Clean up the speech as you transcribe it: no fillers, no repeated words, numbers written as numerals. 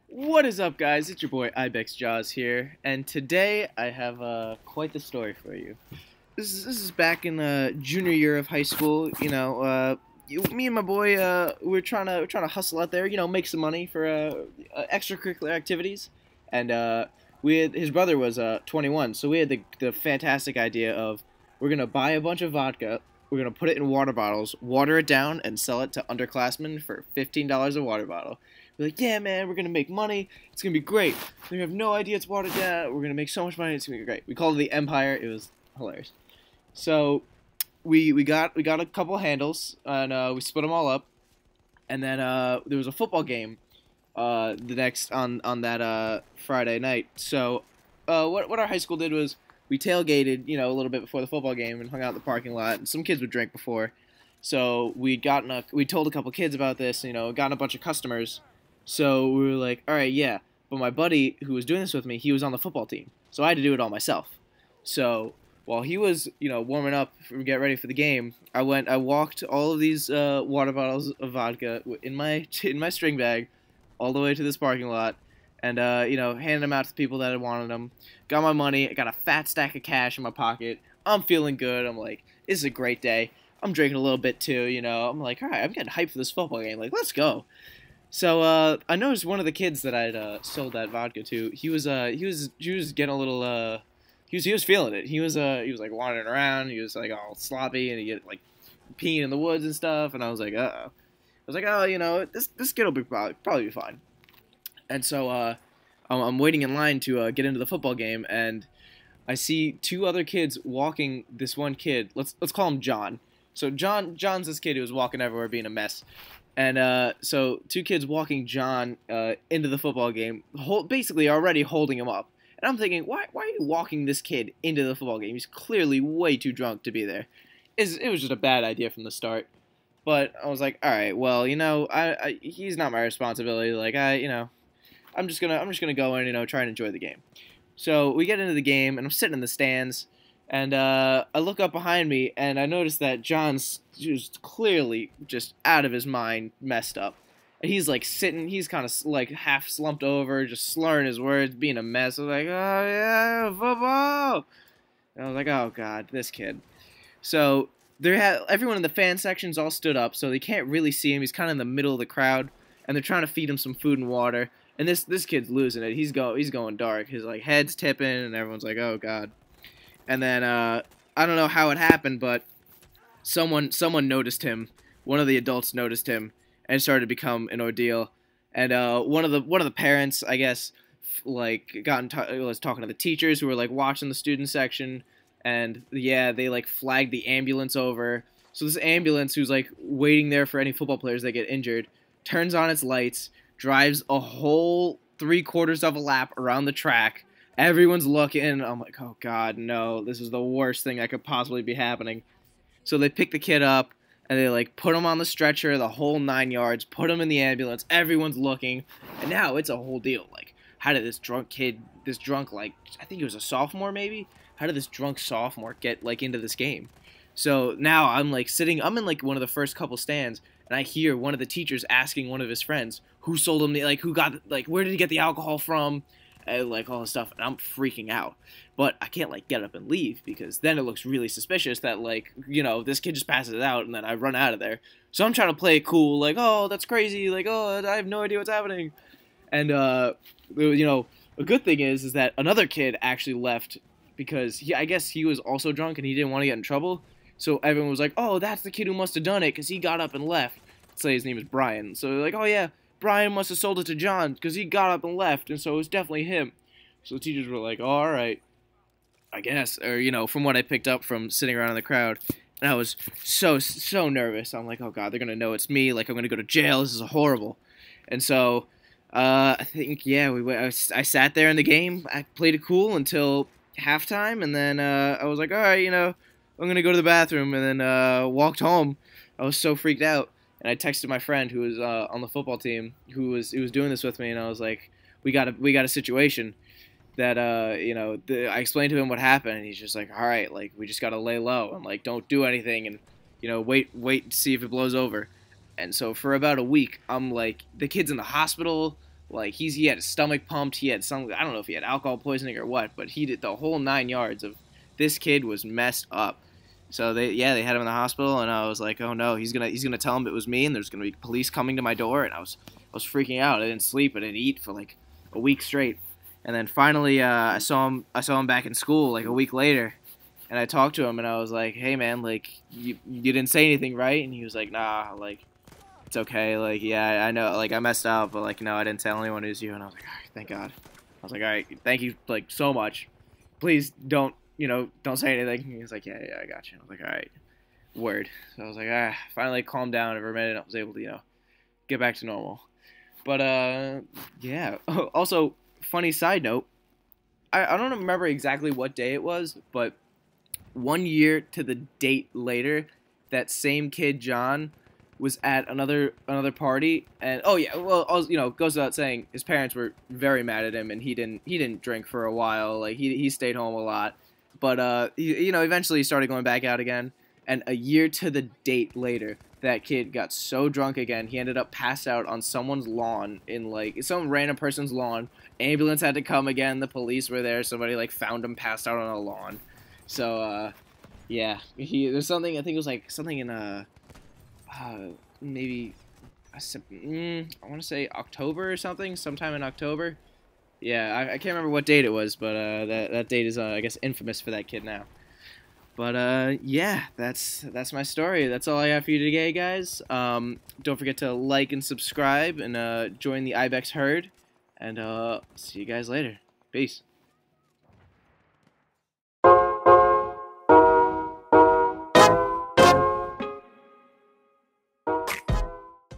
What is up, guys? It's your boy iBeX Jaws here, and today I have quite the story for you. This is back in the junior year of high school. Me and my boy, we're trying to hustle out there. Make some money for extracurricular activities, and his brother was 21, so we had the fantastic idea of we're gonna buy a bunch of vodka. We're gonna put it in water bottles, water it down, and sell it to underclassmen for $15 a water bottle. We're like, yeah, man, we're gonna make money. It's gonna be great. We have no idea it's watered down. We're gonna make so much money. It's gonna be great. We called it the Empire. It was hilarious. So we got a couple handles, and we split them all up. And then there was a football game the next on that Friday night. So what our high school did was we tailgated, a little bit before the football game and hung out in the parking lot. And some kids would drink before, so we told a couple kids about this. Gotten a bunch of customers. So we were like, all right, yeah. But my buddy who was doing this with me, he was on the football team, so I had to do it all myself. So while he was, warming up to get ready for the game, I walked all of these water bottles of vodka in my string bag, all the way to this parking lot, and handed them out to the people that had wanted them. Got my money. I got a fat stack of cash in my pocket. I'm feeling good. I'm like, this is a great day. I'm drinking a little bit too. I'm like, all right, I'm getting hyped for this football game. Like, let's go. So I noticed one of the kids that I'd sold that vodka to. He was getting a little he was feeling it. He was like wandering around. He was like all sloppy, and he get like peeing in the woods and stuff. And I was like, uh-oh. I was like, oh, this kid will probably be fine. And so I'm waiting in line to get into the football game, and I see two other kids walking this one kid. Let's call him John. So John's this kid who was walking everywhere being a mess. And so two kids walking John into the football game, basically already holding him up. And I'm thinking, why are you walking this kid into the football game? He's clearly way too drunk to be there. It was just a bad idea from the start. But I was like, all right, well, he's not my responsibility. Like, I'm just gonna go in, try and enjoy the game. So we get into the game, and I'm sitting in the stands. And I look up behind me, and I notice that John's just clearly just out of his mind, messed up. And he's like sitting, he's kind of like half slumped over, just slurring his words, being a mess. I was like, oh yeah, football! And I was like, oh god, this kid. So everyone in the fan sections all stood up, so they can't really see him. He's kind of in the middle of the crowd, and they're trying to feed him some food and water. And this kid's losing it. He's going dark. His like head's tipping, and everyone's like, oh god. And then I don't know how it happened, but someone noticed him. One of the adults noticed him, and it started to become an ordeal. And one of the parents, I guess, like was talking to the teachers who were like watching the student section, and yeah, they like flagged the ambulance over. So this ambulance, who's like waiting there for any football players that get injured, turns on its lights, drives a whole 3/4 of a lap around the track. Everyone's looking. I'm like, oh god, no, this is the worst thing that could possibly be happening. So they pick the kid up, and they like put him on the stretcher, the whole 9 yards, put him in the ambulance. Everyone's looking, and now it's a whole deal. Like, how did this drunk, like, I think he was a sophomore maybe? How did this drunk sophomore get like into this game? So now I'm like I'm in like one of the first couple stands, and I hear one of the teachers asking one of his friends who sold him where did he get the alcohol from? Like all this stuff, and I'm freaking out. But I can't like get up and leave, because then it looks really suspicious that like, this kid just passes it out and then I run out of there. So I'm trying to play it cool, like, oh, that's crazy, like, oh, I have no idea what's happening. And a good thing is that another kid actually left, because I guess he was also drunk and he didn't want to get in trouble. So everyone was like, oh, that's the kid who must have done it, because he got up and left. Let's say his name is Brian. So they're like, oh yeah, Brian must have sold it to John, because he got up and left, and so it was definitely him. So the teachers were like, oh, all right, I guess. Or, from what I picked up from sitting around in the crowd. And I was so nervous. I'm like, oh, God, they're going to know it's me. Like, I'm going to go to jail. This is horrible. And so I think, yeah, I sat there in the game. I played it cool until halftime, and then I was like, all right, I'm going to go to the bathroom, and then walked home. I was so freaked out. And I texted my friend who was on the football team, who was doing this with me, and I was like, we got a situation. that I explained to him what happened, and he's just like, all right, like we just gotta lay low and like don't do anything, and wait to see if it blows over. And so for about a week, I'm like, the kid's in the hospital. Like he had his stomach pumped. He had some, I don't know if he had alcohol poisoning or what, but he did the whole 9 yards of, this kid was messed up. So they had him in the hospital, and I was like, oh no, he's gonna tell him it was me, and there's gonna be police coming to my door, and I was freaking out. I didn't sleep. I didn't eat for like a week straight. And then finally, I saw him back in school like a week later, and I talked to him, and I was like, hey man, like you didn't say anything, right? And he was like, nah, like it's okay, like yeah, I know, like I messed up, but like no, I didn't tell anyone it was you. And I was like, all right, thank God. I was like, all right, thank you like so much. Please don't say anything. He was like, yeah, I got you. I was like, all right, word. So I was like, finally calmed down for a minute. I was able to get back to normal. But yeah. Also, funny side note, I don't remember exactly what day it was, but 1 year to the date later, that same kid John was at another party, and oh yeah, well, also, goes without saying, his parents were very mad at him, and he didn't drink for a while. Like he stayed home a lot, but eventually he started going back out again. And a year to the date later, that kid got so drunk again, he ended up passed out on someone's lawn, in like some random person's lawn. Ambulance had to come again. The police were there. Somebody like found him passed out on a lawn. So yeah, there's something, I think it was like something in maybe I want to say October or something, sometime in October. Yeah, I can't remember what date it was, but that date is I guess infamous for that kid now. But yeah, that's my story. That's all I have for you today, guys. Don't forget to like and subscribe, and join the iBeX herd. And see you guys later. Peace.